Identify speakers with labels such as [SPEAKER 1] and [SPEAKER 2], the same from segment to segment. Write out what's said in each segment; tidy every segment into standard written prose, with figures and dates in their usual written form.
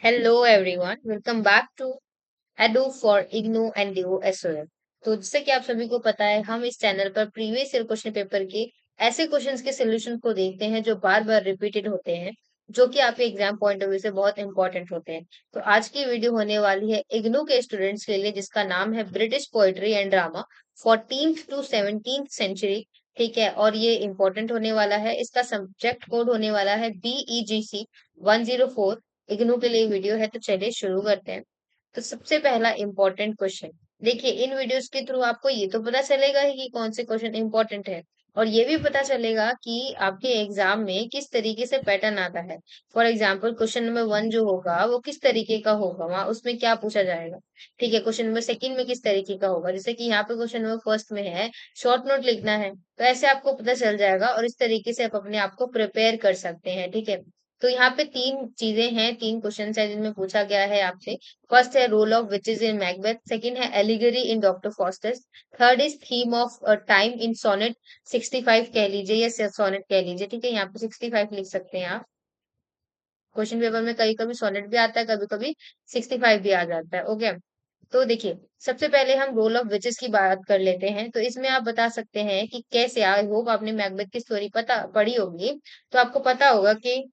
[SPEAKER 1] Hello everyone, welcome back to Edu for Ignu and Duo SOL। तो जैसे कि आप सभी को पता है, हम इस चैनल पर प्रीवियस ईयर क्वेश्चन पेपर के ऐसे क्वेश्चंस के सॉल्यूशन को देखते हैं जो बार बार रिपीटेड होते हैं, जो कि आपके एग्जाम पॉइंट ऑफ व्यू से बहुत इंपॉर्टेंट होते हैं। तो आज की वीडियो होने वाली है इग्नू के स्टूडेंट्स के लिए, जिसका नाम है British poetry and drama 14th to 17th century. ठीक है, और ये इंपॉर्टेंट होने वाला है। इसका सब्जेक्ट कोड होने वाला है BEGC 104। इग्नू के लिए वीडियो है, तो चलिए शुरू करते हैं। तो सबसे पहला इंपॉर्टेंट क्वेश्चन देखिए, इन वीडियोस के थ्रू आपको ये तो पता चलेगा ही कि कौन से क्वेश्चन इंपॉर्टेंट है, और ये भी पता चलेगा कि आपके एग्जाम में किस तरीके से पैटर्न आता है। फॉर एग्जाम्पल क्वेश्चन नंबर 1 जो होगा वो किस तरीके का होगा, वहां उसमें क्या पूछा जाएगा। ठीक है, क्वेश्चन नंबर सेकंड में किस तरीके का होगा, जैसे कि यहाँ पे क्वेश्चन नंबर फर्स्ट में है शॉर्ट नोट लिखना है, तो ऐसे आपको पता चल जाएगा और इस तरीके से आप अपने आप को प्रिपेयर कर सकते हैं। ठीक है, तो यहाँ पे तीन चीजें हैं, तीन क्वेश्चन है जिनमें पूछा गया है आपसे। फर्स्ट है role of witches in Macbeth, second है allegory in Doctor Faustus, third is theme of time in sonnet 65 कह लीजिए या सोनेट कह लीजिए। ठीक है, यहाँ पे 65 लिख सकते हैं आप। क्वेश्चन पेपर में कभी कभी सोनेट भी आता है, कभी कभी 65 भी आ जाता है। ओके, तो देखिए, सबसे पहले हम रोल ऑफ विचेस की बात कर लेते हैं। तो इसमें आप बता सकते हैं कि कैसे, आई होप आपने मैकबेथ की स्टोरी पता पढ़ी होगी, तो आपको पता होगा कि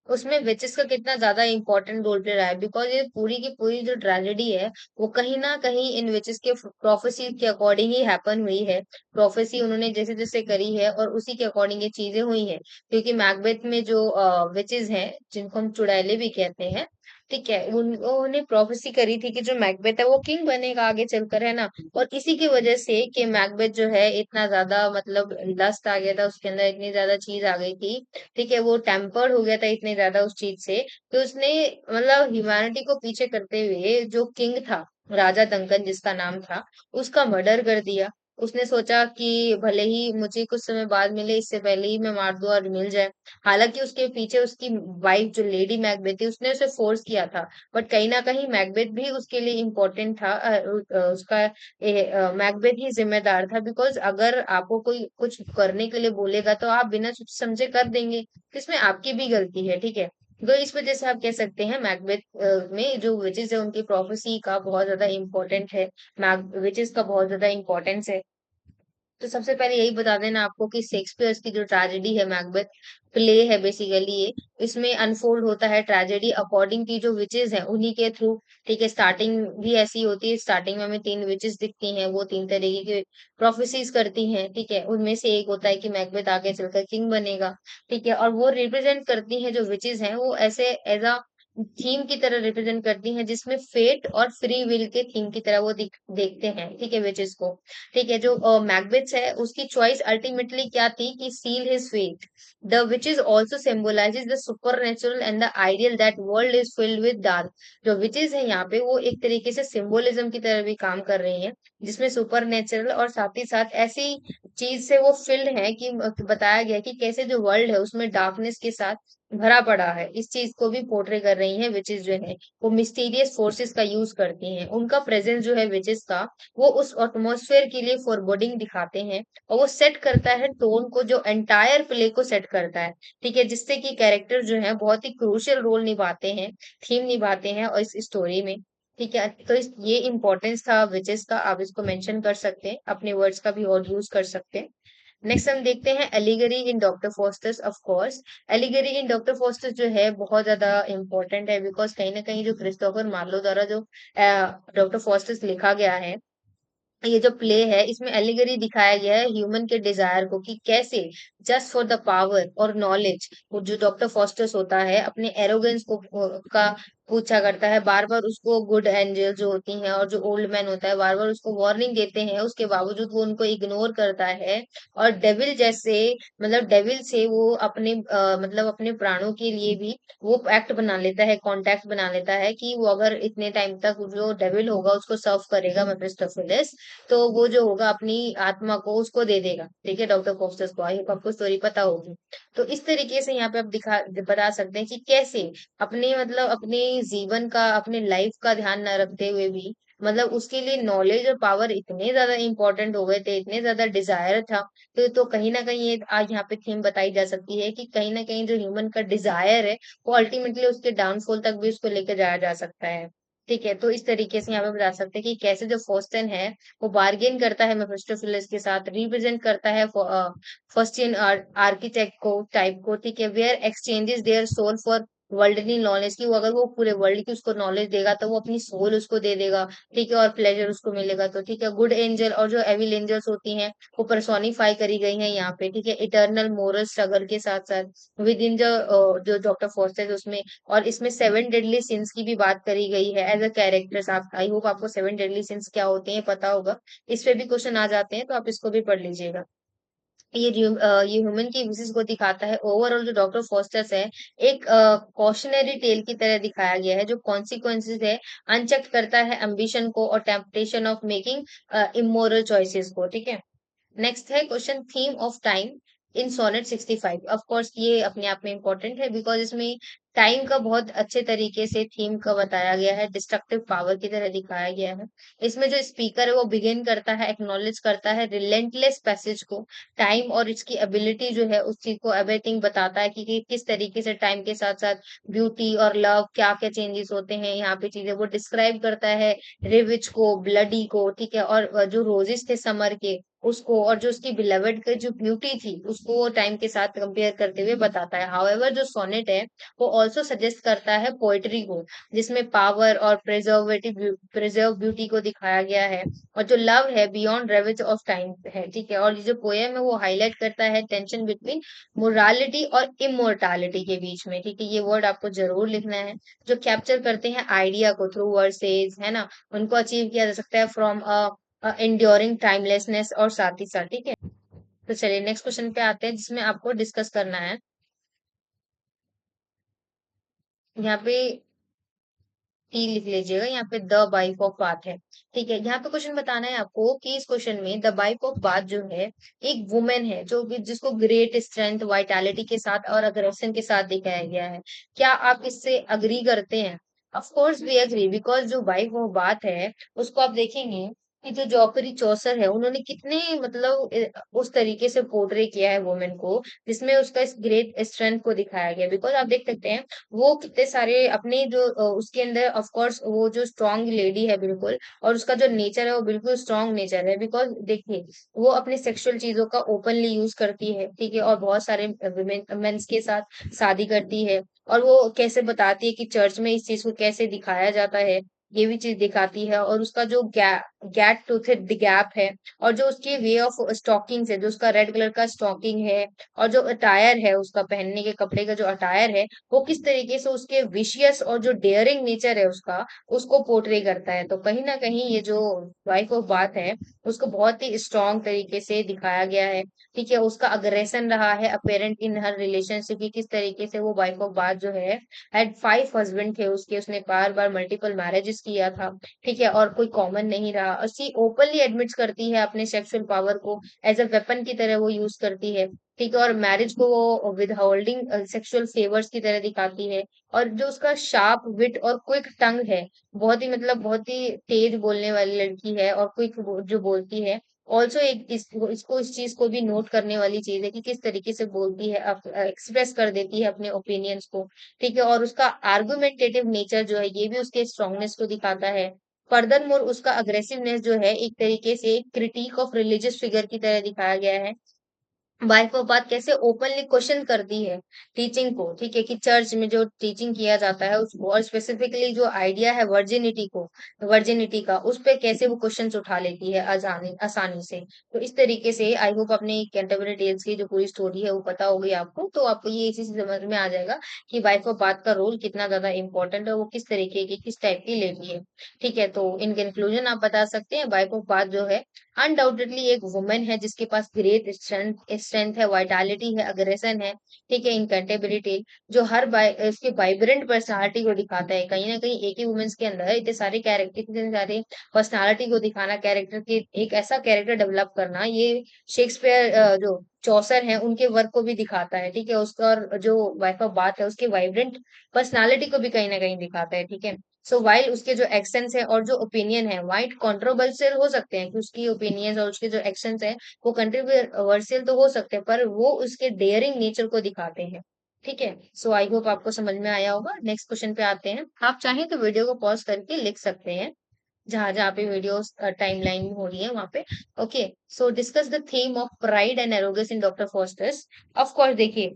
[SPEAKER 1] उसमें विचेस का कितना ज्यादा इंपॉर्टेंट रोल प्ले रहा है। बिकॉज ये पूरी की पूरी जो ट्रेजेडी है वो कहीं ना कहीं इन विचेस के प्रोफेसी के अकॉर्डिंग ही हैपन हुई है। प्रोफेसी उन्होंने जैसे जैसे करी है और उसी के अकॉर्डिंग ये चीजें हुई है। क्योंकि मैकबेथ में जो विचेस हैं, जिनको हम चुड़ैले भी कहते हैं, ठीक है, उन्होंने प्रोफेसी करी थी कि जो मैकबेथ है वो किंग बनेगा आगे चलकर, है ना। और इसी की वजह से कि मैकबेथ जो है इतना ज्यादा मतलब लस्ट आ गया था उसके अंदर, इतनी ज्यादा चीज आ गई थी। ठीक है, वो टेम्पर्ड हो गया था इतने ज्यादा उस चीज से कि उसने मतलब ह्यूमैनिटी को पीछे करते हुए जो किंग था, राजा डंकन जिसका नाम था, उसका मर्डर कर दिया। उसने सोचा कि भले ही मुझे कुछ समय बाद मिले, इससे पहले ही मैं मार दूं और मिल जाए। हालांकि उसके पीछे उसकी वाइफ जो लेडी मैकबेथ थी उसने उसे फोर्स किया था, बट कहीं ना कहीं मैकबेथ भी उसके लिए इम्पोर्टेंट था। उसका मैकबेथ ही जिम्मेदार था। बिकॉज अगर आपको कोई कुछ करने के लिए बोलेगा तो आप बिना सोच समझे कर देंगे, तो इसमें आपकी भी गलती है। ठीक है, तो इस वजह से आप कह सकते हैं मैकबेथ में जो विचेस है उनकी प्रोफेसी का बहुत ज्यादा इंपॉर्टेंट है, विचेस का बहुत ज्यादा इंपॉर्टेंस है। तो सबसे पहले यही बता देना आपको कि शेक्सपियर की जो ट्रेजेडी है मैकबेथ प्ले है, बेसिकली ये इसमें अनफोल्ड होता है ट्रेजेडी अकॉर्डिंग की जो विचेस है उन्हीं के थ्रू। ठीक है, स्टार्टिंग भी ऐसी होती है, स्टार्टिंग में हमें तीन विचेस दिखती हैं, वो तीन तरीके की प्रोफेसीज करती हैं। ठीक है, उनमें से एक होता है कि मैकबेथ आगे चलकर किंग बनेगा। ठीक है, और वो रिप्रेजेंट करती हैं, जो विचेस हैं वो ऐसे एज अ थीम की तरह रिप्रेजेंट करती हैं, जिसमें फेट और फ्री विल के थीम की तरह वो देखते हैं। ठीक है, विचेस को। ठीक है, जो मैकबेथ है उसकी चॉइस अल्टीमेटली क्या थी कि seal his fate. The witches also symbolises the supernatural and the ideal that world is filled with dark. जो विचेस है यहाँ पे वो एक तरीके से सिंबोलिज्म की तरह भी काम कर रही हैं, जिसमें सुपरनेचुरल और साथ ही साथ ऐसी चीज से वो फिल्ड है कि बताया गया है कि कैसे जो वर्ल्ड है उसमें डार्कनेस के साथ भरा पड़ा है। इस चीज को भी पोर्ट्रे कर रही हैं विचेस जो है। वो मिस्टीरियस फोर्सेस का यूज करती हैं, उनका प्रेजेंस जो है विचेस का, वो उस एटमॉस्फेयर के लिए फॉरबोर्डिंग दिखाते हैं। और वो सेट करता है टोन को, जो एंटायर प्ले को सेट करता है। ठीक है, जिससे कि कैरेक्टर जो है बहुत ही क्रूशियल रोल निभाते हैं, थीम निभाते हैं और इस स्टोरी में। ठीक है, तो ये इम्पोर्टेंस था विचेस का, आप इसको मेंशन कर सकते हैं, अपने वर्ड्स का भी और यूज कर सकते हैं। नेक्स्ट हम देखते हैं allegory in Doctor fosters. Of course, allegory in Doctor fosters जो है बहुत ज्यादा इंपॉर्टेंट है। बिकॉज कहीं ना कहीं जो क्रिस्टोफर मार्लो द्वारा जो डॉक्टर फॉस्टर्स लिखा गया है, ये जो प्ले है इसमें एलिगरी दिखाया गया है ह्यूमन के डिजायर को, कि कैसे जस्ट फॉर द पावर और नॉलेज वो जो डॉक्टर फॉस्टर्स होता है अपने एरोगेंस को का पूछा करता है। बार बार उसको गुड एंजल जो होती हैं और जो ओल्ड मैन होता है बार बार उसको वार्निंग देते हैं, उसके बावजूद वो उनको इग्नोर करता है। और डेविल जैसे, मतलब डेविल से वो अपने मतलब अपने प्राणों के लिए भी वो एक्ट बना लेता है, कॉन्टैक्ट बना लेता है कि वो अगर इतने टाइम तक जो डेविल होगा उसको सर्व करेगा मेफिस्टोफेलिस, तो वो जो होगा अपनी आत्मा को उसको दे देगा। ठीक है, डॉक्टर फोस्टर्स को, आई होप आपको स्टोरी पता होगी। तो इस तरीके से यहाँ पे आप बता सकते हैं कि कैसे अपने मतलब अपने जीवन का, अपने लाइफ का ध्यान न रखते हुए भी मतलब उसके लिए नॉलेज और पावर इतने ज्यादा इंपॉर्टेंट हो गए थे, इतने ज्यादा डिजायर था। तो कहीं ना कहीं ये आज यहाँ पे थीम बताई जा सकती है कि कहीं ना कहीं जो ह्यूमन का डिजायर है वो अल्टीमेटली उसके डाउनफॉल तक भी उसको लेकर जाया जा सकता है। ठीक है, तो इस तरीके से यहाँ पे बता सकते हैं कि कैसे जो फोस्टन है वो बार्गेन करता है मेफिस्टोफेलिस के साथ, रिप्रेजेंट करता है फर्स्टियन आर्किटेक्ट को टाइप को। ठीक है, where exchanges their soul for worldly knowledge की, वो अगर वो पूरे वर्ल्ड की उसको नॉलेज देगा तो वो अपनी सोल उसको दे देगा। ठीक है, और प्लेजर उसको मिलेगा। तो ठीक है, गुड एंजल और जो एविल एंजल्स होती हैं वो पर्सोनिफाई करी गई हैं यहाँ पे। ठीक है, इटर्नल मोरल स्ट्रगल के साथ साथ विद इन जो डॉक्टर फॉस्टर उसमें, और इसमें सेवन डेडली सिंस की भी बात करी गई है एज अ कैरेक्टर्स। आप आई होप आपको सेवन डेडली सिंस क्या होते हैं पता होगा, इस पे भी क्वेश्चन आ जाते हैं तो आप इसको भी पढ़ लीजिएगा। ये ह्यूमन की विशेष को दिखाता है। ओवरऑल जो डॉक्टर फॉस्टर्स है एक कॉशनरी टेल की तरह दिखाया गया है, जो कॉन्सिक्वेंसेस है अनचेक करता है एम्बिशन को और temptation of making immoral choices को। ठीक है, नेक्स्ट है question, theme of time in sonnet 65। Of course ये अपने आप में इम्पोर्टेंट है बिकॉज इसमें टाइम का बहुत अच्छे तरीके से थीम का बताया गया है, डिस्ट्रक्टिव पावर की तरह दिखाया गया है। इसमें जो स्पीकर है वो बिगिन करता है, एक्नॉलेज करता है रिलेंटलेस पैसेज को, टाइम और इसकी एबिलिटी जो है उस चीज को एवरीथिंग बताता है कि किस तरीके से टाइम के साथ साथ ब्यूटी और लव क्या क्या चेंजेस होते हैं यहाँ पे चीजें वो डिस्क्राइब करता है। रिविच को, ब्लडी को, ठीक है, और जो रोजेस थे समर के उसको, और जो उसकी बिलवेड की जो ब्यूटी थी उसको वो टाइम के साथ कंपेयर करते हुए बताता है। हाउएवर जो सोनेट है वो ऑल्सो सजेस्ट करता है पोएट्री को, जिसमें पावर और प्रिजर्व ब्यूटी को दिखाया गया है, और जो लव है बियॉन्ड रेवेज ऑफ टाइम है। ठीक है, और ये जो पोएम है वो हाईलाइट करता है टेंशन बिटवीन मोरालिटी और इमोर्टालिटी के बीच में। ठीक है, ये वर्ड आपको जरूर लिखना है, जो कैप्चर करते हैं आइडिया को थ्रू वर्सेस, है ना, उनको अचीव किया जा सकता है फ्रॉम इंड्योरिंग टाइमलेसनेस और साथ ही साथ। ठीक है, तो चलिए नेक्स्ट क्वेश्चन पे आते हैं जिसमें आपको डिस्कस करना है यहाँ पे, टी लिख लीजिएगा, यहाँ पे द वाइफ ऑफ बाथ है। ठीक है, यहाँ पे क्वेश्चन बताना है आपको कि इस क्वेश्चन में द वाइफ ऑफ बाथ जो है एक वुमेन है जो जिसको ग्रेट स्ट्रेंथ वाइटैलिटी के साथ और अग्रेशन के साथ दिखाया गया है। क्या आप इससे अग्री करते हैं? Of course we agree, because जो वाइफ ऑफ बाथ है उसको आप देखेंगे कि जो जॉफरी चौसर है उन्होंने कितने मतलब उस तरीके से पोर्ट्रे किया है वुमेन को, जिसमें उसका इस ग्रेट स्ट्रेंथ को दिखाया गया। बिकॉज आप देख सकते हैं वो कितने सारे अपने जो उसके अंदर ऑफ कोर्स वो जो स्ट्रांग लेडी है बिल्कुल, और उसका जो नेचर है वो बिल्कुल स्ट्रांग नेचर है। बिकॉज देखिए वो अपने सेक्सुअल चीजों का ओपनली यूज करती है, ठीक है, और बहुत सारे मेंस के साथ शादी करती है, और वो कैसे बताती है कि चर्च में इस चीज को कैसे दिखाया जाता है, ये भी चीज दिखाती है। और उसका जो गैट टूथ गैप है, और जो उसकी वे ऑफ स्टॉकिंग है, जो उसका रेड कलर का स्टॉकिंग है, और जो अटायर है उसका पहनने के कपड़े का जो अटायर है वो किस तरीके से उसके विशियस और जो डेयरिंग नेचर है उसका उसको पोर्ट्रे करता है। तो कहीं ना कहीं ये जो वाइफ ऑफ बात है उसको बहुत ही स्ट्रांग तरीके से दिखाया गया है। ठीक है, उसका अग्रेशन रहा है अपेरेंट इन हर रिलेशनशिप की, किस तरीके से वो वाइफ ऑफ बात जो है हैड 5 हस्बैंड थे उसके, उसने बार बार मल्टीपल मैरिजेस किया था। ठीक है, और कोई कॉमन नहीं रहा, और सी ओपनली एडमिट्स करती है अपने सेक्सुअल पावर को एज अ वेपन की तरह वो यूज करती है। ठीक है, और मैरिज को वो विद होल्डिंग सेक्सुअल फेवर्स की तरह दिखाती है। और जो उसका शार्प विट और क्विक टंग है, बहुत ही मतलब बहुत ही तेज बोलने वाली लड़की है, और क्विक जो बोलती है। ऑल्सो एक इसको इस चीज को भी नोट करने वाली चीज है कि किस तरीके से बोलती है, एक्सप्रेस कर देती है अपने ओपिनियंस को। ठीक है, और उसका आर्गुमेंटेटिव नेचर जो है ये भी उसके स्ट्रांगनेस को दिखाता है। फर्दर मोर उसका अग्रेसिवनेस जो है एक तरीके से क्रिटिक ऑफ रिलीजियस फिगर की तरह दिखाया गया है। वाइफ ऑफ बात कैसे ओपनली क्वेश्चन करती है टीचिंग को। ठीक है, कि चर्च में जो टीचिंग किया जाता है उसको, और स्पेसिफिकली जो आइडिया है वर्जिनिटी का, उस पे कैसे वो क्वेश्चंस उठा लेती है आसानी आसानी से। तो इस तरीके से आई होप अपने कैंटरबरी टेल्स की जो पूरी स्टोरी है वो पता हो गई आपको, तो आपको ये इसी से समझ में आ जाएगा कि वाइफ ऑफ बात का रोल कितना ज्यादा इंपॉर्टेंट है, वो किस तरीके की किस टाइप की लेडी है। ठीक है, तो इन कंक्लूजन आप बता सकते हैं वाइफ ऑफ बात जो है अनडाउटेडली एक वुमेन है जिसके पास ग्रेट स्ट्रेंथ है, वाइटैलिटी है, अग्रेशन है। ठीक है, इनकंटेबिलिटी, जो हर उसके वाइब्रेंट पर्सनालिटी को दिखाता है। कहीं ना कहीं एक ही वुमेन्स के अंदर इतने सारे कैरेक्टर, इतने सारे पर्सनालिटी को दिखाना, कैरेक्टर के एक ऐसा कैरेक्टर डेवलप करना, ये शेक्सपियर जो चौसर हैं उनके वर्क को भी दिखाता है, ठीक है? उसका और जो वाइफ ऑफ बाथ है उसके वाइब्रेंट पर्सनालिटी को भी कहीं न कहीं दिखाता है, ठीक है? सो व्हाइल उसके जो एक्शंस है और जो ओपिनियन है व्हाइट कंट्रोवर्शियल हो सकते हैं कि उसकी ओपिनियंस और उसके जो एक्शंस है वो कंट्रोवर्शियल तो हो सकते हैं पर वो उसके डेयरिंग नेचर को दिखाते हैं। ठीक है? सो आई होप आपको समझ में आया होगा। नेक्स्ट क्वेश्चन पे आते हैं। आप चाहें तो वीडियो को पॉज करके लिख सकते हैं। जहाँ जहाँ पे वीडियोस टाइमलाइन हो रही है वहां पे। Okay, so discuss the theme of pride and arrogance in Doctor fosters. Of course देखिए,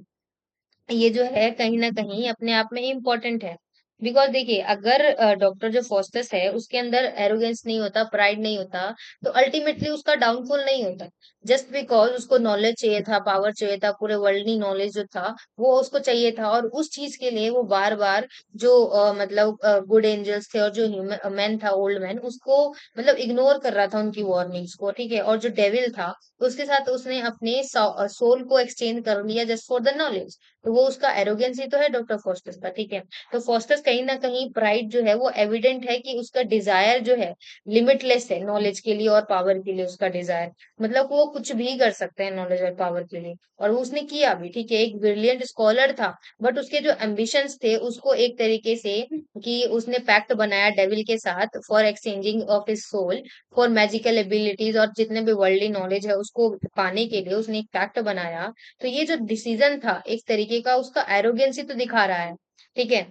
[SPEAKER 1] ये जो है कहीं न कहीं अपने आप में इम्पोर्टेंट है। बिकॉज़ देखिए अगर डॉक्टर जो फास्टस है उसके अंदर एरोगेंस नहीं होता, प्राइड नहीं होता, तो अल्टीमेटली उसका डाउनफॉल नहीं होता। जस्ट बिकॉज़ उसको नॉलेज चाहिए था, पावर चाहिए था, पूरे वर्ल्डली नॉलेज जो था, वो उसको चाहिए था और उस चीज़ के लिए वो बार-बार जो मतलब गुड एंजल्स थे और जो मैन था, ओल्ड मैन, उसको मतलब इग्नोर कर रहा था उनकी वार्निंग्स को, ठीक है? और जो डेविल था, उसके साथ उसने अपने सोल को एक्सचेंज कर लिया जस्ट फॉर द नॉलेज। तो वो उसका एरोगेंस ही तो है डॉक्टर फोस्टस का, ठीक है? तो फोस्टस कहीं न कहीं प्राइड जो है वो एविडेंट है कि उसका डिज़ायर जो है लिमिटलेस है नॉलेज के लिए और पावर के लिए उसका डिज़ायर। मतलब वो कुछ भी कर सकते हैं नॉलेज और पावर के लिए और वो उसने किया भी, ठीक है? एक ब्रिलियंट स्कॉलर था बट उसके जो एम्बिशंस थे उसको एक तरीके से कि उसने पैक्ट बनाया डेविल के साथ for exchanging of his soul for magical abilities और जितने भी वर्ल्डली नॉलेज है उसको पाने के लिए उसने एक पैक्ट बनाया। तो ये जो डिसीजन था एक तरीके का उसका एरोगेंस ही तो दिखा रहा है, ठीक है?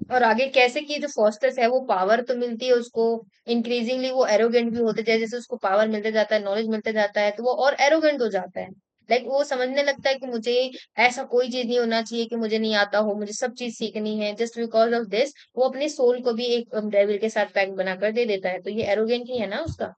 [SPEAKER 1] और आगे कैसे कि जो फॉस्टस है वो पावर तो मिलती है उसको, इंक्रीजिंगली वो एरोगेंट भी होते जाए, जैसे उसको पावर मिलते जाता है, नॉलेज मिलते जाता है तो वो और एरोगेंट हो जाता है। लाइक वो समझने लगता है कि मुझे ऐसा कोई चीज नहीं होना चाहिए कि मुझे नहीं आता हो, मुझे सब चीज सीखनी है। जस्ट बिकॉज ऑफ दिस वो अपने सोल को भी एक डेविल के साथ पैक्ट बनाकर दे देता है, तो ये एरोगेंट ही है ना उसका।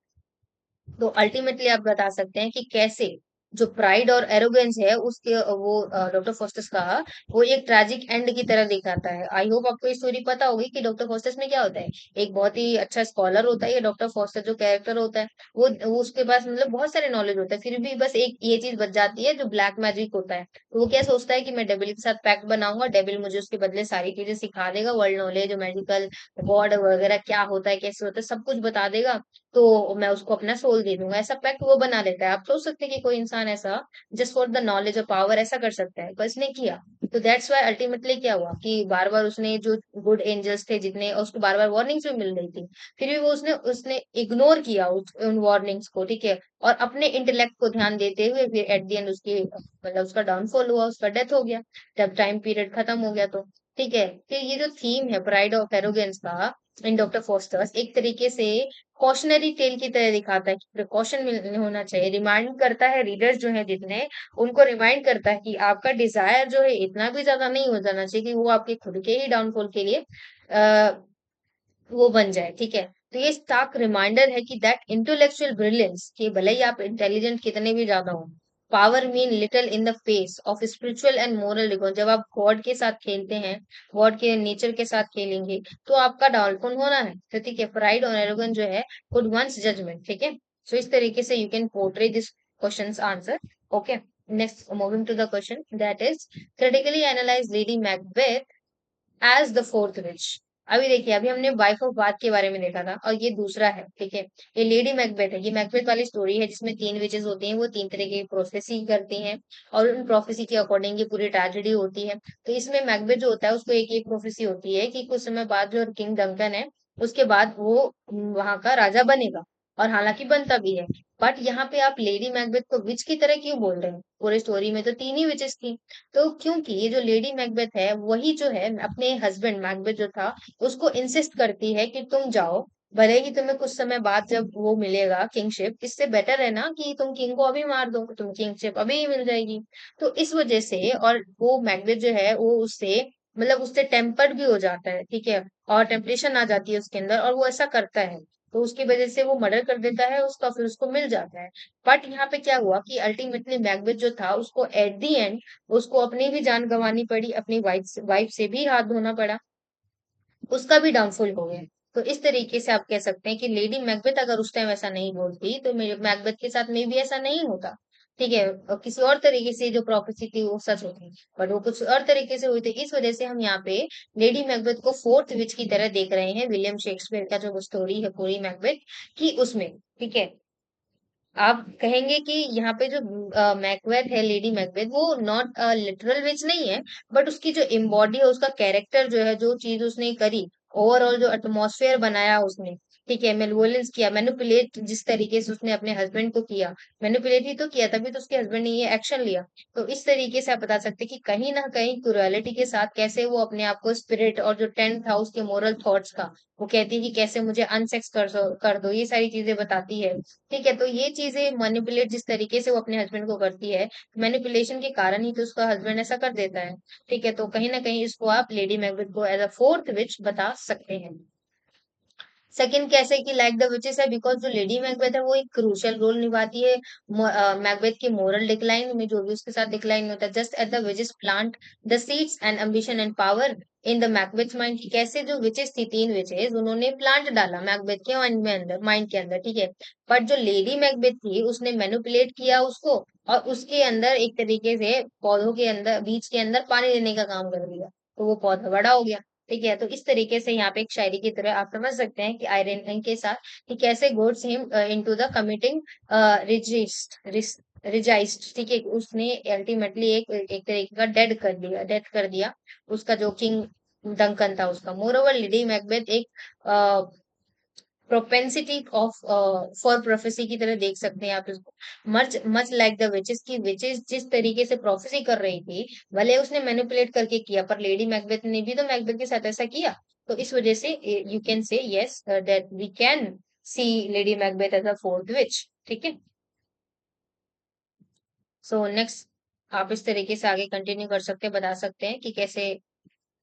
[SPEAKER 1] तो अल्टीमेटली आप बता सकते हैं कि कैसे जो प्राइड और एरोगेंस है उसके वो डॉक्टर फोस्टस का वो एक ट्रैजिक एंड की तरह दिखाता है। आई होप आपको ये स्टोरी पता होगी कि डॉक्टर फोस्टस में क्या होता है। एक बहुत ही अच्छा स्कॉलर होता है ये डॉक्टर फोस्टर जो कैरेक्टर होता है, वो उसके पास मतलब बहुत सारे नॉलेज होता है, फिर भी बस एक ये चीज बच जाती है जो ब्लैक मैजिक होता है। तो वो क्या सोचता है कि मैं डेविल के साथ पैक्ट बनाऊंगा, डेविल मुझे उसके बदले सारी चीजें सिखा देगा, वर्ल्ड नॉलेज मेडिकल गॉड वगैरह क्या होता है कैसे होता है सब कुछ बता देगा, तो मैं उसको अपना सोल दे दूंगा। ऐसा पैक्ट वो बना लेता है। आप सोच सकते हैं कि कोई इंसान ऐसा जस्ट फॉर द नॉलेज और पावर ऐसा कर सकता है, पर इसने किया। तो दैट्स वाई अल्टीमेटली क्या हुआ कि बार बार उसने जो गुड एंजल्स थे जितने उसको बार बार वार्निंग्स भी मिल रही थी, फिर भी वो उसने उसने इग्नोर किया उन वार्निंग्स को, ठीक है? और अपने इंटेलेक्ट को ध्यान देते हुए फिर एट द एंड उसकी मतलब उसका डाउनफॉल हुआ, उसका डेथ हो गया जब टाइम पीरियड खत्म हो गया। तो ठीक है, फिर ये जो थीम है प्राइड ऑफ एरोगेंस का इन डॉक्टर फोस्टर्स एक तरीके से कॉशनरी टेल की तरह दिखाता है कि प्रिकॉशन होना चाहिए। रिमाइंड करता है रीडर्स जो है जितने, उनको रिमाइंड करता है कि आपका डिजायर जो है इतना भी ज्यादा नहीं हो जाना चाहिए कि वो आपके खुद के ही डाउनफॉल के लिए आ, वो बन जाए, ठीक है? तो ये स्टार्क रिमाइंडर है कि दैट इंटेलेक्चुअल ब्रिलियंस कि भले ही आप इंटेलिजेंट कितने भी ज्यादा हो, power mean little in the face of spiritual and moral record. जब आप गॉड के साथ खेलते हैं, गॉड के नेचर के साथ खेलेंगे, तो आपका डाउनफॉल होना है। तो ठीक है, प्राइड और एरोगेंस जो है कुड वंस जजमेंट, ठीक है? सो इस तरीके से you can portray this questions answer. Okay, next moving to the question that is critically analyse Lady Macbeth as the fourth witch. अभी देखिए, अभी हमने वाइफ ऑफ बाथ के बारे में देखा था और ये दूसरा है, ठीक है? ये लेडी मैकबेथ है। ये मैकबेथ वाली स्टोरी है जिसमें तीन विचेस होती हैं, वो तीन तरह की प्रोफेसी करती हैं और उन प्रोफेसी के अकॉर्डिंग ये पूरी ट्रेजेडी होती है। तो इसमें मैकबेथ जो होता है उसको एक एक प्रोफेसी होती है कि कुछ समय बाद जो किंग डंकन है उसके बाद वो वहां का राजा बनेगा, और हालांकि बनता भी है। बट यहाँ पे आप लेडी मैकबेथ को विच की तरह क्यों बोल रहे हैं? पूरे स्टोरी में तो तीन ही विचेस थी। तो क्योंकि ये जो लेडी मैकबेथ है वही जो है अपने हस्बैंड मैकबेथ जो था उसको इंसिस्ट करती है कि तुम जाओ, भले ही तुम्हें कुछ समय बाद जब वो मिलेगा किंगशिप, इससे बेटर है ना कि तुम किंग को अभी मार दो, तुम किंगशिप अभी ही मिल जाएगी। तो इस वजह से और वो मैकबेथ जो है वो उससे मतलब उससे टेम्पर्ड भी हो जाता है, ठीक है? और टेम्पटेशन आ जाती है उसके अंदर और वो ऐसा करता है। तो उसकी वजह से वो मर्डर कर देता है उसका, फिर उसको मिल जाता है। बट यहाँ पे क्या हुआ कि अल्टीमेटली मैकबेथ जो था उसको एट द एंड उसको अपनी भी जान गंवानी पड़ी, अपनी वाइफ से भी हाथ धोना पड़ा, उसका भी डाउनफॉल हो गया। तो इस तरीके से आप कह सकते हैं कि लेडी मैकबेथ अगर उस टाइम ऐसा नहीं बोलती तो मेरे मैकबेथ के साथ में भी ऐसा नहीं होता, ठीक है? और किसी और तरीके से जो प्रोफेसी थी वो सच होती, बट वो कुछ और तरीके से हुई थी। इस वजह से हम यहाँ पे लेडी मैकबेथ को फोर्थ विच की तरह देख रहे हैं विलियम शेक्सपियर का जो स्टोरी है पूरी मैकबेथ की उसमें, ठीक है? आप कहेंगे कि यहाँ पे जो मैकबेथ है, लेडी मैकबेथ, वो नॉट लिटरल विच नहीं है, बट उसकी जो एम्बॉडी है, उसका कैरेक्टर जो है, जो चीज उसने करी, ओवरऑल जो एटमॉस्फेयर बनाया उसने, ठीक है, मेलवोलेंस किया, मैनिपुलेट जिस तरीके से उसने अपने हस्बैंड को किया, मैनिपुलेट ही तो किया, तभी तो उसके हस्बैंड ने ये एक्शन लिया। तो इस तरीके से आप बता सकते हैं कि कहीं ना कहीं क्रुएलिटी के साथ कैसे वो अपने आप को स्पिरिट और जो 10th हाउस के मोरल थॉट्स का, वो कहती है कि कैसे मुझे अनसेक्स कर दो, ये सारी चीजें बताती है। ठीक है, तो ये चीजें मैनिपुलेट जिस तरीके से वो अपने हस्बैंड को करती है, मैनिपुलेशन के कारण ही तो उसका हस्बैंड ऐसा कर देता है। ठीक है, तो कहीं ना कहीं इसको आप लेडी मैकबेथ को एज अ फोर्थ विच बता सकते हैं। सेकंड कैसे कि लाइक द विचेस है, बिकॉज जो लेडी मैकबेथ है वो एक क्रूशियल रोल निभाती है मैकबेथ के मोरल डिक्लाइन में, जो भी उसके साथ डिक्लाइन होता है, just at the witches plant the seeds and ambition and power in the Macbeth mind, की कैसे जो विचेस थी, 3 विचेस, उन्होंने प्लांट डाला मैकबेथ के माइंड के अंदर, ठीक है। बट जो लेडी मैकबेथ थी उसने मैनिपुलेट किया उसको, और उसके अंदर एक तरीके से पौधों के अंदर, बीज के अंदर पानी देने का काम कर दिया, तो वो पौधा बड़ा हो गया। ठीक है, तो इस तरीके से यहाँ पे एक शायरी की तरह आप समझ सकते हैं कि आयरन के साथ कि कैसे goads him into the committing regicide regicide, ठीक है, उसने अल्टीमेटली एक तरीके का डेड कर दिया उसका जो किंग डंकन था उसका। मोरोवर लेडी मैकबेथ एक प्रोपेंसिटी ऑफ फॉर प्रोफेसी की तरह देख सकते हैं आप इसको। Much much like the witches, की विचेस जिस तरीके से प्रोफेसी कर रही थी, भले उसने मैनिपुलेट करके किया, पर लेडी मैकबेथ ने भी तो मैकबेथ के साथ ऐसा किया। तो इस वजह से you can say yes that we can see lady Macbeth as a fourth witch. ठीक है, सो नेक्स्ट आप इस तरीके से आगे कंटिन्यू कर सकते हैं, बता सकते हैं कि कैसे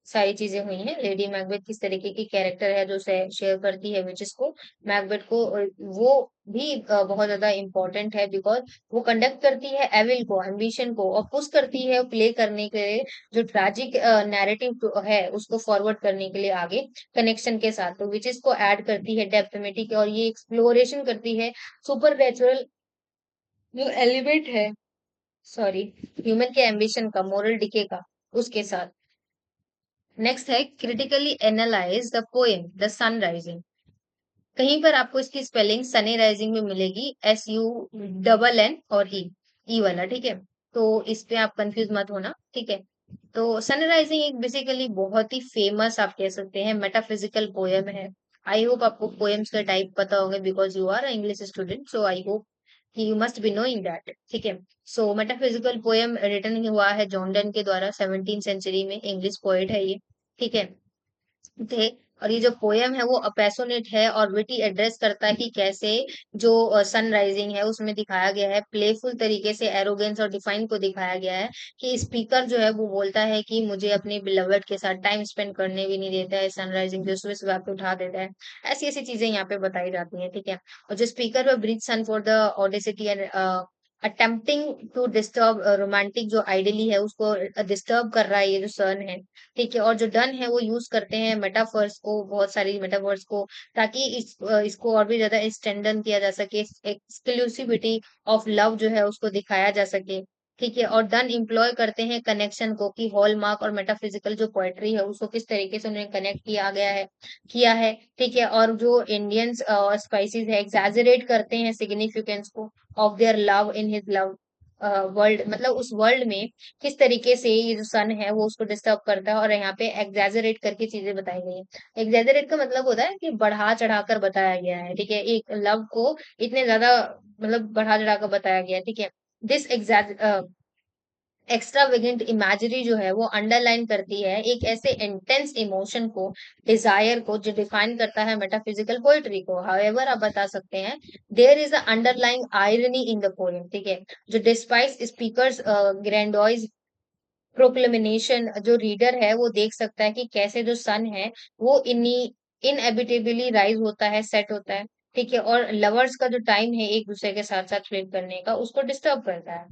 [SPEAKER 1] सारी चीजें हुई हैं। लेडी मैकबेथ किस तरीके की कैरेक्टर है जो शेयर करती है विचेस को, मैकबेथ को, और वो भी बहुत ज्यादा इम्पोर्टेंट है, बिकॉज वो कंडक्ट करती है एविल को, एम्बिशन को, और पुश करती है प्ले करने के लिए जो ट्रैजिक नैरेटिव है उसको फॉरवर्ड करने के लिए आगे कनेक्शन के साथ, तो विचेस को ऐड करती है डेप्थ में, ठीक है, और ये एक्सप्लोरेशन करती है सुपर नेचुरल जो एलिमेंट है, सॉरी, ह्यूमन के एम्बिशन का, मोरल डिके का, उसके साथ। नेक्स्ट है critically analyse the poem the sun rising. कहीं पर आपको इसकी स्पेलिंग सनी राइजिंग में मिलेगी, SUNN और ई वाला, ठीक है। तो इस पे आप कंफ्यूज मत होना, ठीक है। तो सन राइजिंग एक बेसिकली बहुत ही फेमस आप कह सकते हैं मेटाफिजिकल पोएम है। आई होप आपको पोएम्स का टाइप पता होंगे, because you are English student, so I hope कि you must be knowing that, ठीक है। सो मेटाफिजिकल पोएम रिटन हुआ है जॉन डन के द्वारा, 17th सेंचुरी में, इंग्लिश पोएट है ये, ठीक है, थे। और ये जो पोयम है वो अपैशनेट है और विटी एड्रेस करता है कि कैसे जो सन राइजिंग है उसमें दिखाया गया है प्लेफुल तरीके से एरोगेंस और डिफाइन को दिखाया गया है, कि स्पीकर जो है वो बोलता है कि मुझे अपने बिलवड के साथ टाइम स्पेंड करने भी नहीं देता है, सनराइजिंग जो सुबह सुबह पे उठा देता है। ऐसी ऐसी चीजें यहाँ पे बताई जाती हैं, ठीक है। और जो स्पीकर पे breath sun for the audacity and attempting to disturb romantic जो आइडली है उसको डिस्टर्ब कर रहा है ये जो सन है, ठीक है। और जो डन है वो यूज करते हैं मेटाफर्स को, बहुत सारी मेटाफर्स को, ताकि इसको और भी ज्यादा स्ट्रेंथन किया जा सके, एक्सक्लूसिविटी ऑफ लव जो है उसको दिखाया जा सके, ठीक है। और डन इम्प्लॉय करते हैं कनेक्शन को, कि हॉलमार्क और मेटाफिजिकल जो पोएट्री है उसको किस तरीके से उन्हें कनेक्ट किया है, ठीक है। और जो इंडियंस और स्पाइसेस है एग्जैजरेट करते हैं सिग्निफिकेंस को of their love in his love world, मतलब उस वर्ल्ड में किस तरीके से ये जो सन है वो उसको डिस्टर्ब करता है, और यहाँ पे एग्जैजरेट करके चीजें बताई गई है। एग्जैजरेट का मतलब होता है कि बढ़ा चढ़ाकर बताया गया है, ठीक है, एक लव को इतने ज्यादा मतलब बढ़ा चढ़ाकर बताया गया है, ठीक है। दिस एक्स्ट्रावेगेंट इमेजरी जो है वो अंडरलाइन करती है एक ऐसे इंटेंस इमोशन को, डिजायर को, जो डिफाइन करता है मेटाफिजिकल पोएट्री को। हाउएवर आप बता सकते हैं there is a underlying irony in the poem, ठीक है, जो डिस्पाइस स्पीकर्स ग्रैंडोइज प्रोक्लेमिनेशन, जो रीडर है वो देख सकता है कि कैसे जो सन है वो इनएबिटेबली राइज होता है, सेट होता है, ठीक है, और लवर्स का जो टाइम है एक दूसरे के साथ साथ स्पेंड करने का उसको डिस्टर्ब करता है।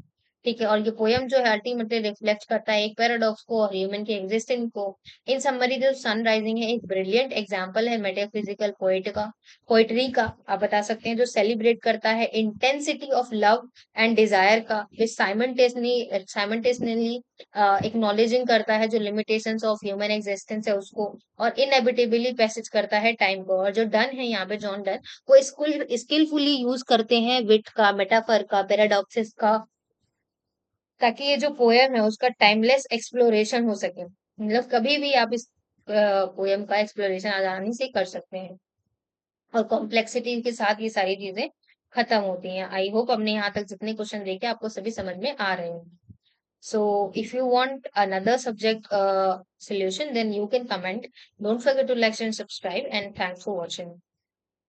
[SPEAKER 1] ठीक है, और ये पोयम जो है अल्टीमेटली रिफ्लेक्ट करता है एक पैराडॉक्स को और ह्यूमन के एग्जिस्टेंस को। इन समरी जो सन राइजिंग है एक ब्रिलियंट एग्जांपल है मेटाफिजिकल पोइट्री का आप बता सकते हैं, जो सेलिब्रेट करता है intensity of love and desire का, विच साइमल्टेनियसली एक्नॉलेजिंग करता है जो लिमिटेशंस ऑफ ह्यूमन एग्जिस्टेंस है उसको, और इनएविटेबली पैसेज करता है टाइम को। और जो डन है यहाँ पे जॉन डन, वो स्किलफुली यूज करते हैं विट का, मेटाफर का, पैराडॉक्सिस का, ताकि ये जो पोयम है उसका टाइमलेस एक्सप्लोरेशन हो सके। मतलब कभी भी आप इस पोयम का एक्सप्लोरेशन आसानी से कर सकते हैं, और कॉम्प्लेक्सिटी के साथ ये सारी चीजें खत्म होती हैं। आई होप हमने यहाँ तक जितने क्वेश्चन देखे आपको सभी समझ में आ रहे हैं। So if you want another subject solution, then you can comment. Don't forget to like and subscribe, and thanks for watching.